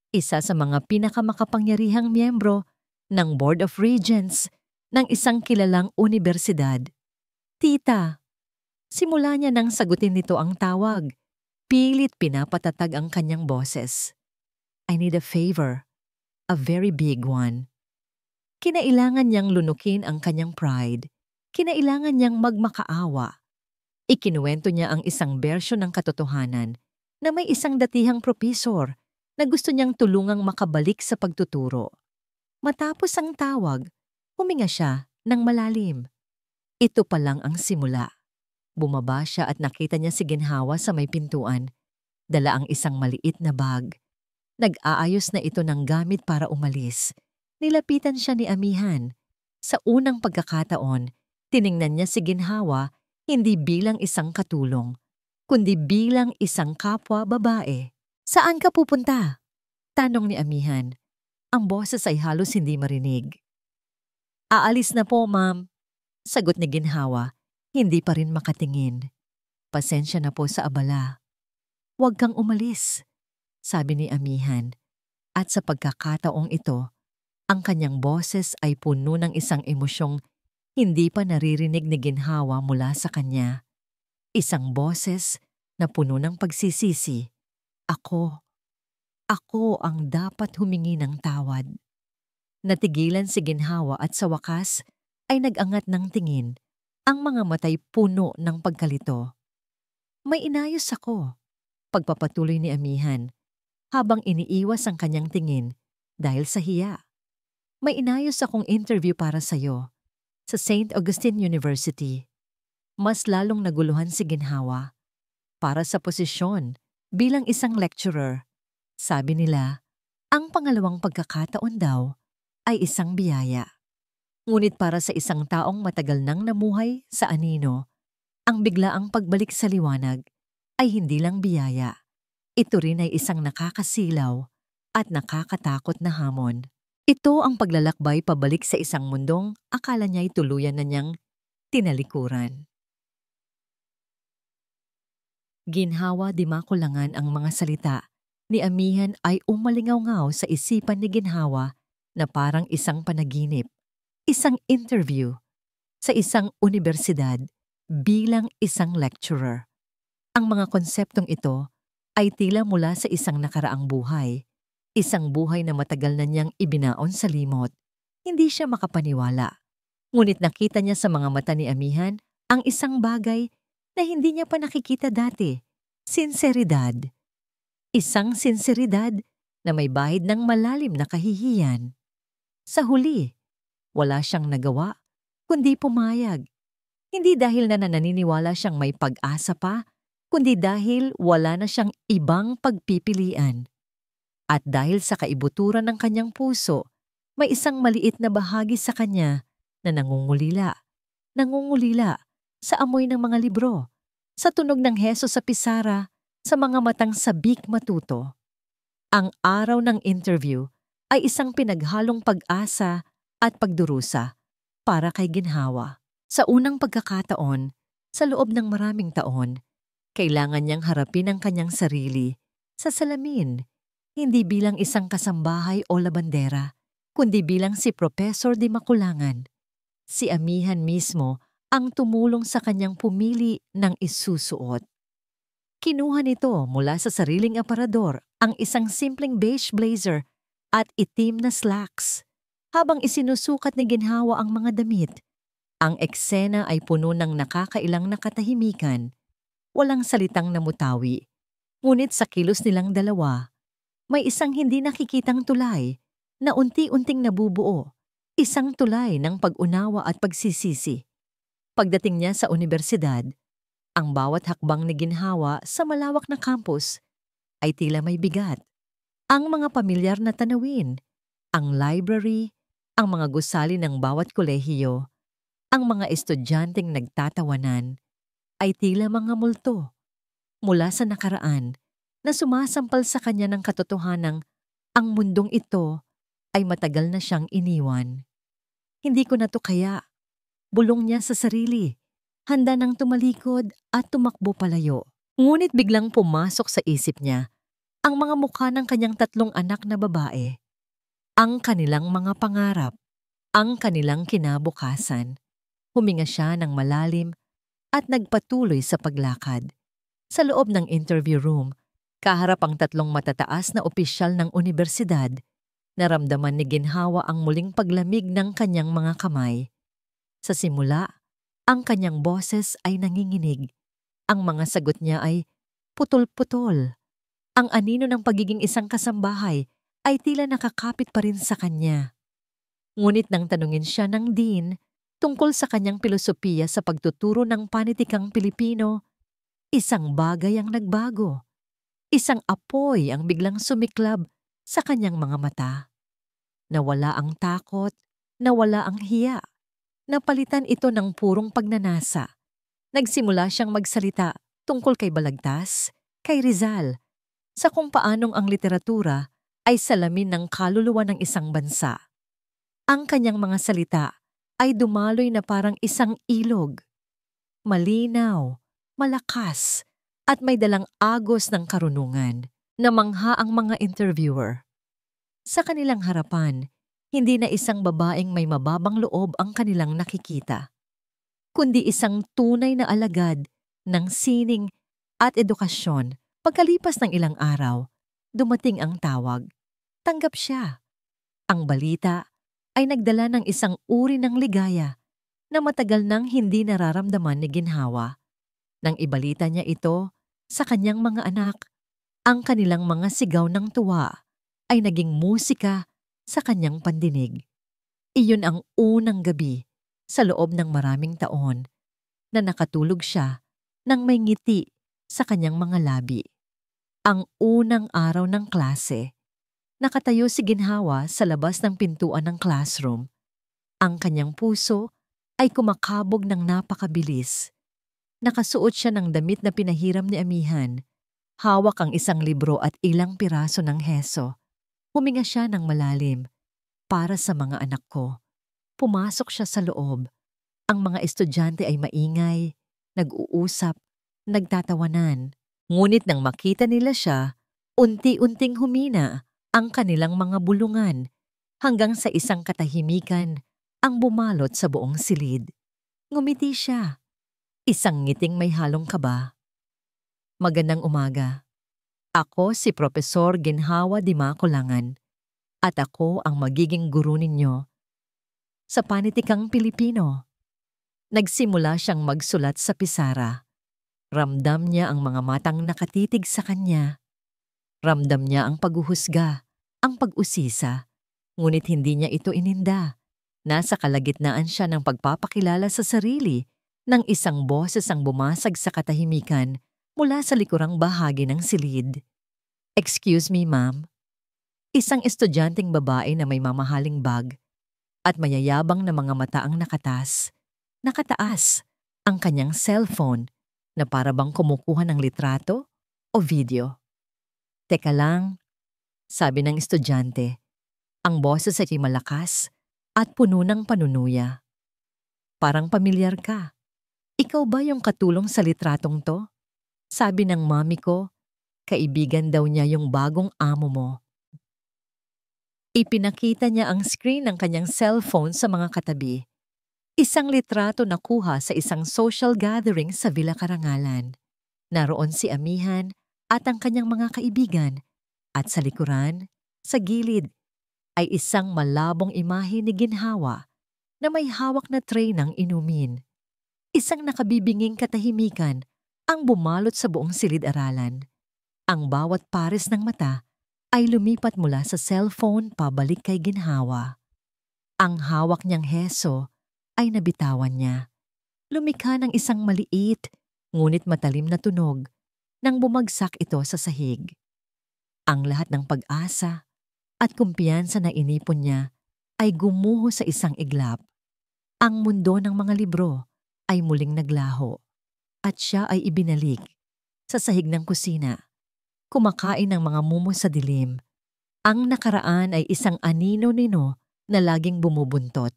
isa sa mga pinakamakapangyarihang miyembro ng Board of Regents ng isang kilalang unibersidad. Tita, simula niya nang sagutin nito ang tawag. Pilit pinapatatag ang kanyang boses. I need a favor, a very big one. Kinailangan niyang lunukin ang kanyang pride. Kinailangan niyang magmakaawa. Ikinuwento niya ang isang bersyon ng katotohanan na may isang datihang propesor na gusto niyang tulungang makabalik sa pagtuturo. Matapos ang tawag, huminga siya ng malalim. Ito pa lang ang simula. Bumaba siya at nakita niya si ginhawa sa may pintuan. Dala ang isang maliit na bag. Nag-aayos na ito ng gamit para umalis. Nilapitan siya ni amihan. Sa unang pagkakataon, tiningnan niya si ginhawa hindi bilang isang katulong, kundi bilang isang kapwa babae. Saan ka pupunta? Tanong ni amihan. Ang boses ay halos hindi marinig. Aalis na po, ma'am. Sagot ni ginhawa. Hindi pa rin makatingin. Pasensya na po sa abala. Huwag kang umalis, sabi ni amihan. At sa pagkakataong ito, ang kanyang boses ay puno ng isang emosyong hindi pa naririnig ni ginhawa mula sa kanya. Isang boses na puno ng pagsisisi. Ako ang dapat humingi ng tawad. Natigilan si ginhawa at sa wakas ay nag-angat ng tingin. Ang mga matay puno ng pagkalito. May inayos ako, pagpapatuloy ni amihan, habang iniiwas ang kanyang tingin dahil sa hiya. May inayos akong interview para sa'yo sa St. Augustine University. Mas lalong naguluhan si ginhawa. Para sa posisyon bilang isang lecturer. Sabi nila, ang pangalawang pagkakataon daw ay isang biyaya. Ngunit para sa isang taong matagal nang namuhay sa anino, ang biglaang pagbalik sa liwanag ay hindi lang biyaya. Ito rin ay isang nakakasilaw at nakakatakot na hamon. Ito ang paglalakbay pabalik sa isang mundong akala niya'y tuluyan na niyang tinalikuran. Ginhawa di makulangan ang mga salita ni amihan ay umalingaw-ngaw sa isipan ni ginhawa na parang isang panaginip. Isang interview sa isang unibersidad bilang isang lecturer. Ang mga konseptong ito ay tila mula sa isang nakaraang buhay, isang buhay na matagal na niyang ibinaon sa limot. Hindi siya makapaniwala. Ngunit nakita niya sa mga mata ni Amihan ang isang bagay na hindi niya pa nakikita dati. Sinseridad. Isang sinseridad na may bahid ng malalim na kahihiyan. Sa huli, wala siyang nagawa, kundi pumayag. Hindi dahil na naniniwala siyang may pag-asa pa, kundi dahil wala na siyang ibang pagpipilian. At dahil sa kaibuturan ng kanyang puso, may isang maliit na bahagi sa kanya na nangungulila. Nangungulila sa amoy ng mga libro, sa tunog ng heso sa pisara, sa mga matang sabik matuto. Ang araw ng interview ay isang pinaghalong pag-asa at pagdurusa para kay Ginhawa. Sa unang pagkakataon, sa loob ng maraming taon, kailangan niyang harapin ang kanyang sarili sa salamin, hindi bilang isang kasambahay o labandera, kundi bilang si Professor Di Makulangan. Si Amihan mismo ang tumulong sa kanyang pumili ng isusuot. Kinuha nito mula sa sariling aparador ang isang simpleng beige blazer at itim na slacks. Habang isinusukat ni Ginhawa ang mga damit, ang eksena ay puno ng nakakailang na katahimikan. Walang salitang namutawi. Ngunit sa kilos nilang dalawa, may isang hindi nakikitang tulay na unti-unting nabubuo. Isang tulay ng pag-unawa at pagsisisi. Pagdating niya sa universidad, ang bawat hakbang ni Ginhawa sa malawak na campus ay tila may bigat. Ang mga pamilyar na tanawin, ang library, ang mga gusali ng bawat kolehiyo, ang mga estudyanteng nagtatawanan, ay tila mga multo mula sa nakaraan na sumasampal sa kanya ng katotohanang ang mundong ito ay matagal na siyang iniwan. Hindi ko na to kaya. Bulong niya sa sarili. Handa nang tumalikod at tumakbo palayo. Ngunit biglang pumasok sa isip niya ang mga mukha ng kanyang 3 anak na babae. Ang kanilang mga pangarap, ang kanilang kinabukasan. Huminga siya ng malalim at nagpatuloy sa paglakad. Sa loob ng interview room, kaharap ang 3 matataas na opisyal ng unibersidad, naramdaman ni Ginhawa ang muling paglamig ng kanyang mga kamay. Sa simula, ang kanyang boses ay nanginginig. Ang mga sagot niya ay putol-putol. Ang anino ng pagiging isang kasambahay ay tila nakakapit pa rin sa kanya. Ngunit nang tanungin siya ng dean tungkol sa kanyang pilosopiya sa pagtuturo ng panitikang Pilipino, isang bagay ang nagbago. Isang apoy ang biglang sumiklab sa kanyang mga mata. Nawala ang takot, nawala ang hiya. Napalitan ito ng purong pagnanasa. Nagsimula siyang magsalita tungkol kay Balagtas, kay Rizal, sa kung paanong ang literatura ay salamin ng kaluluwa ng isang bansa. Ang kanyang mga salita ay dumaloy na parang isang ilog. Malinaw, malakas, at may dalang agos ng karunungan na mangha ang mga interviewer. Sa kanilang harapan, hindi na isang babaeng may mababang loob ang kanilang nakikita, kundi isang tunay na alagad ng sining at edukasyon. Pagkalipas ng ilang araw, dumating ang tawag. Tanggap siya. Ang balita ay nagdala ng isang uri ng ligaya na matagal nang hindi nararamdaman ni Ginhawa. Nang ibalita niya ito sa kanyang mga anak, ang kanilang mga sigaw ng tuwa ay naging musika sa kanyang pandinig. Iyon ang unang gabi sa loob ng maraming taon na nakatulog siya nang may ngiti sa kanyang mga labi. Ang unang araw ng klase, nakatayo si Ginhawa sa labas ng pintuan ng classroom. Ang kanyang puso ay kumakabog ng napakabilis. Nakasuot siya ng damit na pinahiram ni Amihan. Hawak ang isang libro at ilang piraso ng heso. Huminga siya ng malalim. Para sa mga anak ko. Pumasok siya sa loob. Ang mga estudyante ay maingay, nag-uusap, nagtatawanan. Ngunit nang makita nila siya, unti-unting humina ang kanilang mga bulungan hanggang sa isang katahimikan ang bumalot sa buong silid. Ngumiti siya. Isang ngiting may halong kaba. Magandang umaga. Ako si Profesor Ginhawa Dimacolangan at ako ang magiging guro ninyo sa panitikang Pilipino. Nagsimula siyang magsulat sa pisara. Ramdam niya ang mga matang nakatitig sa kanya. Ramdam niya ang paghuhusga, ang pag-usisa. Ngunit hindi niya ito ininda. Nasa kalagitnaan siya ng pagpapakilala sa sarili ng isang boses ang bumasag sa katahimikan mula sa likurang bahagi ng silid. "Excuse me, ma'am." Isang estudyanteng babae na may mamahaling bag at mayayabang na mga mata ang nakataas ang kanyang cellphone na para bang kumukuha ng litrato o video. "Teka lang," sabi ng estudyante. Ang boses ay malakas at puno ng panunuya. "Parang pamilyar ka. Ikaw ba yung katulong sa litratong to?" Sabi ng mami ko, kaibigan daw niya yung bagong amo mo. Ipinakita niya ang screen ng kanyang cellphone sa mga katabi. Isang litrato na kuha sa isang social gathering sa Villa Karangalan. Naroon si amihan at ang kanyang mga kaibigan. At sa likuran, sa gilid, ay isang malabong imahe ni Ginhawa na may hawak na tray ng inumin. Isang nakabibinging katahimikan ang bumalot sa buong silid-aralan. Ang bawat pares ng mata ay lumipat mula sa cellphone pabalik kay Ginhawa. Ang hawak niyang heso ay nabitawan niya. Lumikha ng isang maliit, ngunit matalim na tunog nang bumagsak ito sa sahig. Ang lahat ng pag-asa at kumpiyansa na inipon niya ay gumuho sa isang iglap. Ang mundo ng mga libro ay muling naglaho at siya ay ibinalik sa sahig ng kusina, kumakain ng mga mumo sa dilim. Ang nakaraan ay isang anino-nino na laging bumubuntot.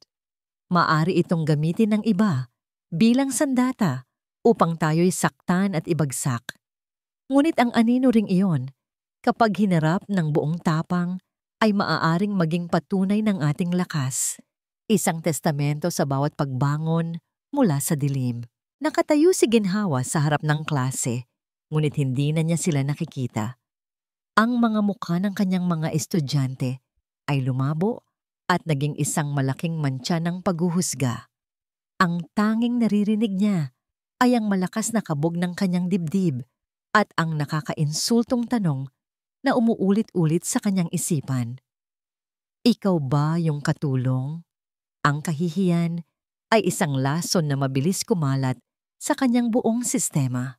Maari itong gamitin ng iba bilang sandata upang tayo'y saktan at ibagsak. Ngunit ang anino ring iyon, kapag hinarap ng buong tapang, ay maaaring maging patunay ng ating lakas. Isang testamento sa bawat pagbangon mula sa dilim. Nakatayo si Ginhawa sa harap ng klase, ngunit hindi na niya sila nakikita. Ang mga mukha ng kanyang mga estudyante ay lumabo at naging isang malaking mantsa ng paghuhusga. Ang tanging naririnig niya ay ang malakas na kabog ng kanyang dibdib at ang nakakainsultong tanong na umuulit-ulit sa kanyang isipan. "Ikaw ba yung katulong?" Ang kahihiyan ay isang lason na mabilis kumalat sa kanyang buong sistema.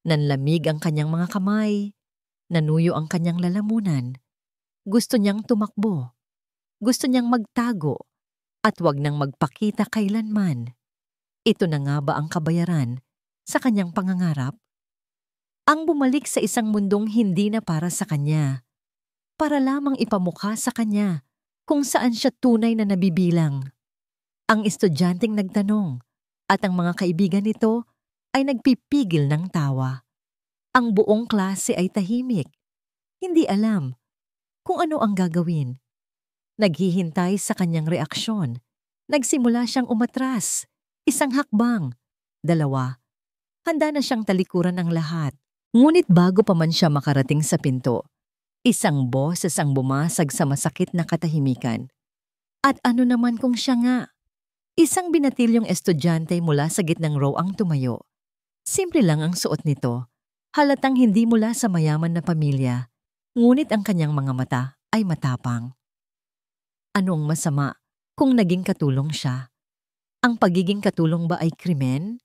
Nanlamig ang kanyang mga kamay, nanuyo ang kanyang lalamunan. Gusto niyang tumakbo. Gusto niyang magtago at wag nang magpakita kailanman. Ito na nga ba ang kabayaran sa kanyang pangangarap? Ang bumalik sa isang mundong hindi na para sa kanya, para lamang ipamukha sa kanya kung saan siya tunay na nabibilang. Ang estudyanteng nagtanong at ang mga kaibigan nito ay nagpipigil ng tawa. Ang buong klase ay tahimik. Hindi alam kung ano ang gagawin. Naghihintay sa kanyang reaksyon. Nagsimula siyang umatras. Isang hakbang. 2. Handa na siyang talikuran ng lahat. Ngunit bago pa man siya makarating sa pinto, isang boses ang bumasag sa masakit na katahimikan. At ano naman kung siya nga? Isang binatilyong estudyante mula sa gitnang row ang tumayo. Simple lang ang suot nito. Halatang hindi mula sa mayaman na pamilya. Ngunit ang kanyang mga mata ay matapang. Anong masama kung naging katulong siya? Ang pagiging katulong ba ay krimen?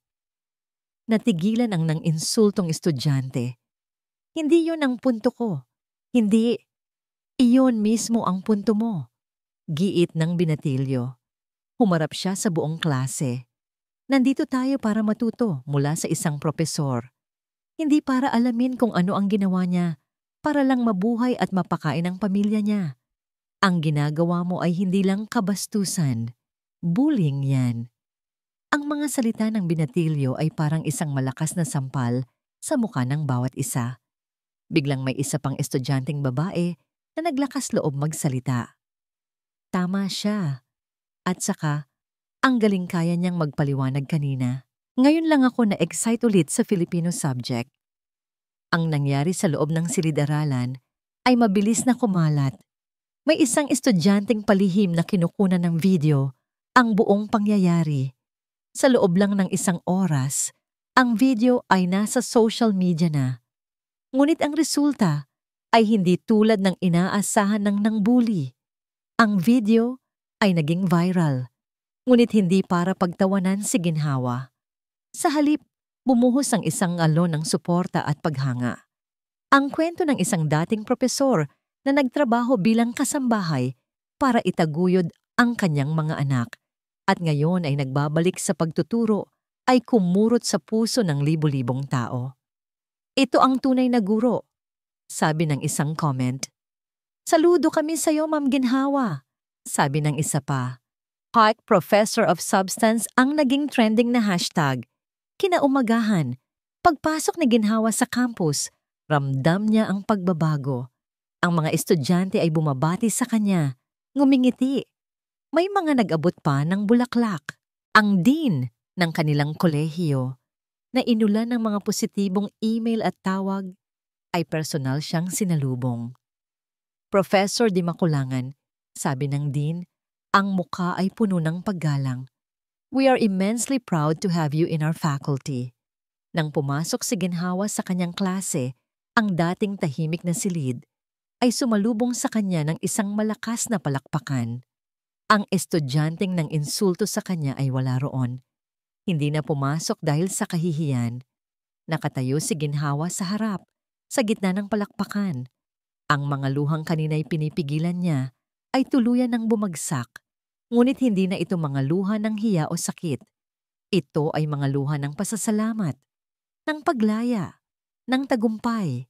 Natigilan ang nang-insultong estudyante. Hindi yon ang punto ko. Hindi. Iyon mismo ang punto mo. Giit ng binatilyo. Humarap siya sa buong klase. Nandito tayo para matuto mula sa isang propesor. Hindi para alamin kung ano ang ginawa niya, para lang mabuhay at mapakain ang pamilya niya. Ang ginagawa mo ay hindi lang kabastusan. Bullying yan. Ang mga salita ng binatilyo ay parang isang malakas na sampal sa mukha ng bawat isa. Biglang may isa pang estudyanteng babae na naglakas loob magsalita. Tama siya. At saka, ang galing kaya niyang magpaliwanag kanina. Ngayon lang ako na-excite ulit sa Filipino subject. Ang nangyari sa loob ng silid-aralan ay mabilis na kumalat. May isang estudyanteng palihim na kinukunan ng video ang buong pangyayari. Sa loob lang ng isang oras, ang video ay nasa social media na. Ngunit ang resulta ay hindi tulad ng inaasahan ng bully. Ang video ay naging viral, ngunit hindi para pagtawanan si ginhawa. Sa halip, bumuhos ang isang alon ng suporta at paghanga. Ang kwento ng isang dating propesor na nagtrabaho bilang kasambahay para itaguyod ang kanyang mga anak at ngayon ay nagbabalik sa pagtuturo ay kumurot sa puso ng libu-libong tao. Ito ang tunay na guro, sabi ng isang comment. Saludo kami sa iyo, Ma'am Ginhawa, sabi ng isa pa. Park Professor of Substance ang naging trending na hashtag. Kinaumagahan, pagpasok ni Ginhawa sa campus, ramdam niya ang pagbabago. Ang mga estudyante ay bumabati sa kanya, ngumingiti. May mga nag-abot pa ng bulaklak. Ang dean ng kanilang kolehiyo na inulan ng mga positibong email at tawag ay personal siyang sinalubong. Professor Di Makulangan, sabi ng dean, ang mukha ay puno ng paggalang. We are immensely proud to have you in our faculty. Nang pumasok si Ginhawa sa kanyang klase, ang dating tahimik na silid ay sumalubong sa kanya ng isang malakas na palakpakan. Ang estudyanteng nang insulto sa kanya ay wala roon. Hindi na pumasok dahil sa kahihiyan. Nakatayo si Ginhawa sa harap, sa gitna ng palakpakan. Ang mga luhang kanina'y pinipigilan niya ay tuluyan ng bumagsak. Ngunit hindi na ito mga luha ng hiya o sakit. Ito ay mga luha ng pasasalamat, ng paglaya, ng tagumpay.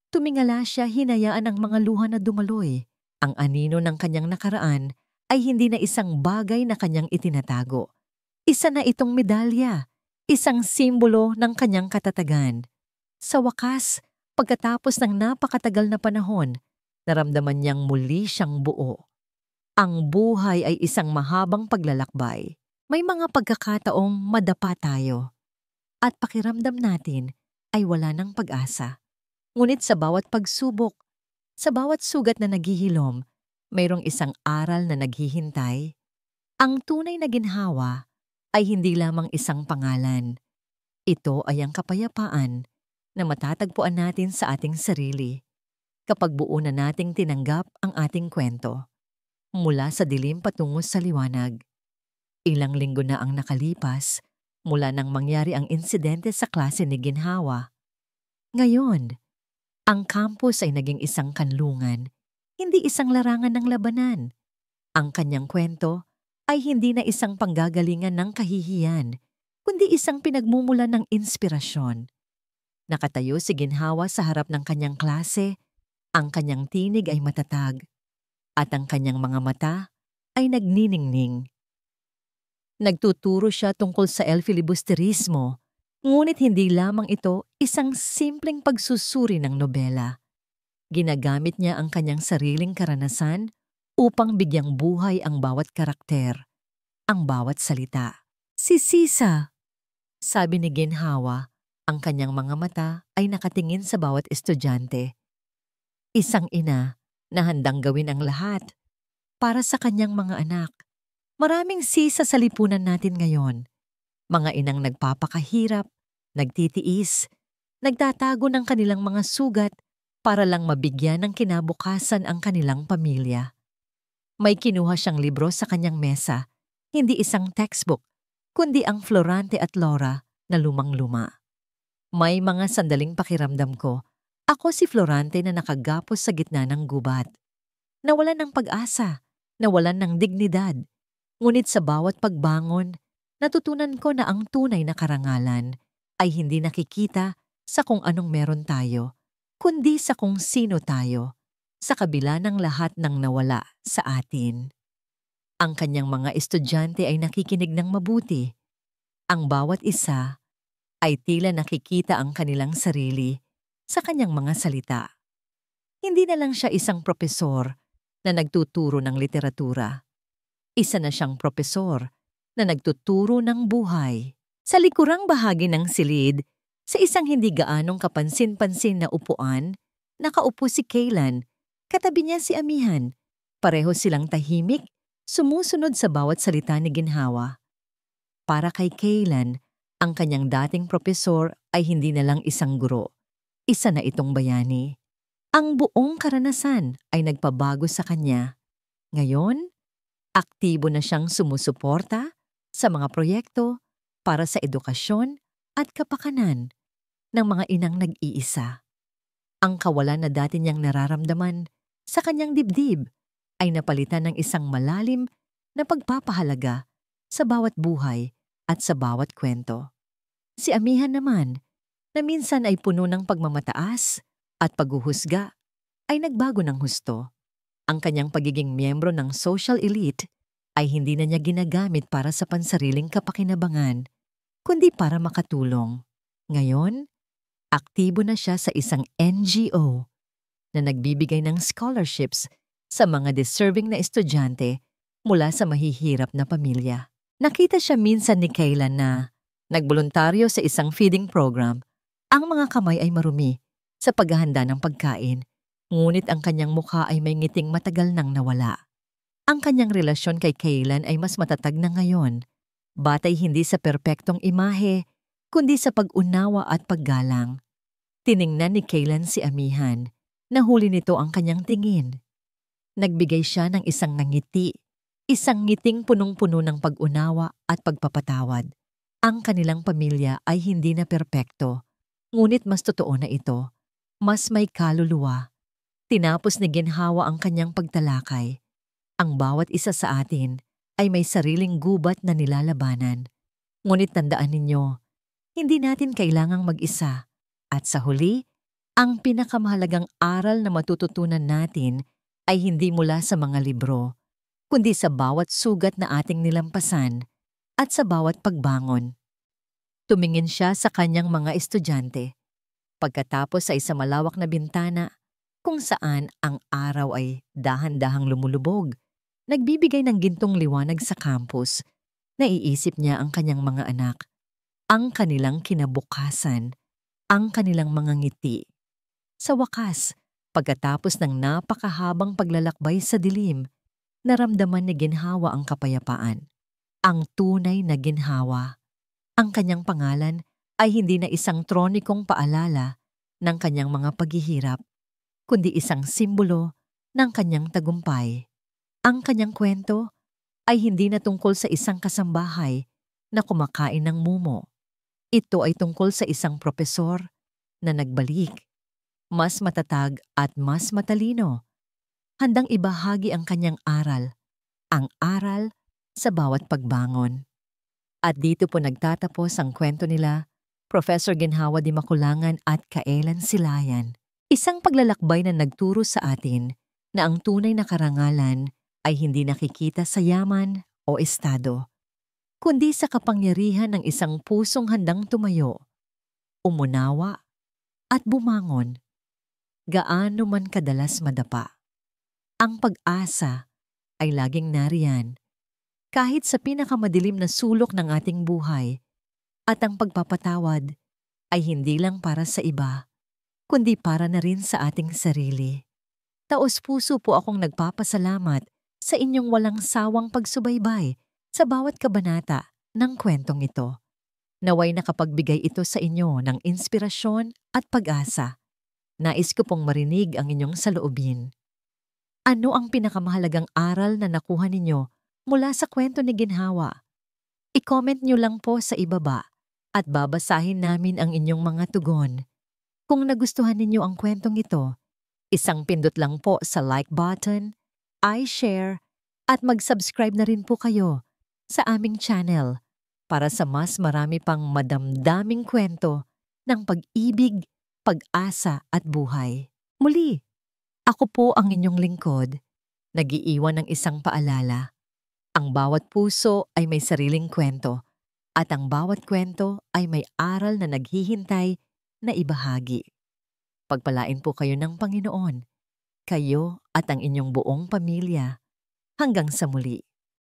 Tumingala siya, hinayaan ang mga luha na dumaloy. Ang anino ng kanyang nakaraan ay hindi na isang bagay na kanyang itinatago. Isa na itong medalya, isang simbolo ng kanyang katatagan. Sa wakas, pagkatapos ng napakatagal na panahon, naramdaman niyang muli siyang buo. Ang buhay ay isang mahabang paglalakbay. May mga pagkakataong madapa tayo. At pakiramdam natin ay wala ng pag-asa. Ngunit sa bawat pagsubok, sa bawat sugat na naghihilom, mayroong isang aral na naghihintay. Ang tunay na ginhawa ay hindi lamang isang pangalan. Ito ay ang kapayapaan na matatagpuan natin sa ating sarili kapag buo na nating tinanggap ang ating kwento. Mula sa dilim patungo sa liwanag. Ilang linggo na ang nakalipas mula nang mangyari ang insidente sa klase ni Ginhawa. Ngayon, ang campus ay naging isang kanlungan, hindi isang larangan ng labanan. Ang kanyang kwento ay hindi na isang panggagalingan ng kahihiyan, kundi isang pinagmumulan ng inspirasyon. Nakatayo si Ginhawa sa harap ng kanyang klase, ang kanyang tinig ay matatag. At ang kanyang mga mata ay nagniningning. Nagtuturo siya tungkol sa filibusterismo, ngunit hindi lamang ito isang simpleng pagsusuri ng nobela. Ginagamit niya ang kanyang sariling karanasan upang bigyang buhay ang bawat karakter, ang bawat salita. Si Sisa, sabi ni Ginhawa, ang kanyang mga mata ay nakatingin sa bawat estudyante. Isang ina na handang gawin ang lahat para sa kanyang mga anak. Maraming sisa sa lipunan natin ngayon. Mga inang nagpapakahirap, nagtitiis, nagtatago ng kanilang mga sugat para lang mabigyan ng kinabukasan ang kanilang pamilya. May kinuha siyang libro sa kanyang mesa, hindi isang textbook, kundi ang Florante at Laura na lumang-luma. May mga sandaling pakiramdam ko, ako si Florante na nakagapos sa gitna ng gubat. Nawalan ng pag-asa, nawalan ng dignidad. Ngunit sa bawat pagbangon, natutunan ko na ang tunay na karangalan ay hindi nakikita sa kung anong meron tayo, kundi sa kung sino tayo, sa kabila ng lahat ng nawala sa atin. Ang kanyang mga estudyante ay nakikinig ng mabuti. Ang bawat isa ay tila nakikita ang kanilang sarili sa kanyang mga salita. Hindi na lang siya isang propesor na nagtuturo ng literatura. Isa na siyang propesor na nagtuturo ng buhay. Sa likurang bahagi ng silid, Sa isang hindi gaanong kapansin-pansin na upuan, nakaupo si Kaylan. Katabi niya si Amihan. Pareho silang tahimik, sumusunod sa bawat salita ni Ginhawa. Para kay Kaylan, ang kanyang dating propesor ay hindi na lang isang guro. Isa na itong bayani. Ang buong karanasan ay nagpabago sa kanya. Ngayon, aktibo na siyang sumusuporta sa mga proyekto para sa edukasyon at kapakanan ng mga inang nag-iisa. Ang kawalan na dati niyang nararamdaman sa kanyang dibdib ay napalitan ng isang malalim na pagpapahalaga sa bawat buhay at sa bawat kwento. Si Amihan naman, na minsan ay puno ng pagmamataas at paghuhusga, ay nagbago ng husto. Ang kanyang pagiging miyembro ng social elite ay hindi na niya ginagamit para sa pansariling kapakinabangan, kundi para makatulong. Ngayon, aktibo na siya sa isang NGO na nagbibigay ng scholarships sa mga deserving na estudyante mula sa mahihirap na pamilya. Nakita siya minsan ni Kaylan na nagboluntaryo sa isang feeding program. Ang mga kamay ay marumi sa paghahanda ng pagkain, ngunit ang kanyang mukha ay may ngiting matagal nang nawala. Ang kanyang relasyon kay Kaylan ay mas matatag na ngayon, batay hindi sa perpektong imahe, kundi sa pag-unawa at paggalang. Tiningnan ni Kaylan si Amihan, nahuli nito ang kanyang tingin. Nagbigay siya ng isang ngiti, isang ngiting punong-puno ng pag-unawa at pagpapatawad. Ang kanilang pamilya ay hindi na perpekto, ngunit mas totoo na ito, mas may kaluluwa. Tinapos ni Ginhawa ang kanyang pagtalakay. Ang bawat isa sa atin ay may sariling gubat na nilalabanan. Ngunit tandaan ninyo, hindi natin kailangang mag-isa. At sa huli, ang pinakamahalagang aral na matututunan natin ay hindi mula sa mga libro, kundi sa bawat sugat na ating nilampasan at sa bawat pagbangon. Tumingin siya sa kanyang mga estudyante. Pagkatapos ay sa malawak na bintana kung saan ang araw ay dahan-dahang lumulubog, nagbibigay ng gintong liwanag sa campus, naiisip niya ang kanyang mga anak, ang kanilang kinabukasan, ang kanilang mga ngiti. Sa wakas, pagkatapos ng napakahabang paglalakbay sa dilim, naramdaman ni Ginhawa ang kapayapaan, ang tunay na ginhawa. Ang kanyang pangalan ay hindi na isang tronikong paalala ng kanyang mga paghihirap, kundi isang simbolo ng kanyang tagumpay. Ang kanyang kwento ay hindi na tungkol sa isang kasambahay na kumakain ng mumo. Ito ay tungkol sa isang propesor na nagbalik, mas matatag at mas matalino, handang ibahagi ang kanyang aral, ang aral sa bawat pagbangon. At dito po nagtatapos ang kwento nila, Professor Ginhawa Di Makulangan at Kaelan Silayan. Isang paglalakbay na nagturo sa atin na ang tunay na karangalan ay hindi nakikita sa yaman o estado, kundi sa kapangyarihan ng isang pusong handang tumayo, umunawa, at bumangon, gaano man kadalas madapa. Ang pag-asa ay laging nariyan, kahit sa pinakamadilim na sulok ng ating buhay, at ang pagpapatawad ay hindi lang para sa iba, kundi para na rin sa ating sarili. Taos-puso po akong nagpapasalamat sa inyong walang sawang pagsubaybay sa bawat kabanata ng kwentong ito. Naway nakapagbigay ito sa inyo ng inspirasyon at pag-asa. Nais ko pong marinig ang inyong saloobin. Ano ang pinakamahalagang aral na nakuha ninyo mula sa kwento ni Ginhawa? I-comment nyo lang po sa ibaba at babasahin namin ang inyong mga tugon. Kung nagustuhan ninyo ang kwentong ito, isang pindot lang po sa like button, i-share, at mag-subscribe na rin po kayo sa aming channel para sa mas marami pang madamdaming kwento ng pag-ibig, pag-asa at buhay. Muli, ako po ang inyong lingkod, nag-iiwan ng isang paalala. Ang bawat puso ay may sariling kwento at ang bawat kwento ay may aral na naghihintay na ibahagi. Pagpalain po kayo ng Panginoon, kayo at ang inyong buong pamilya. Hanggang sa muli.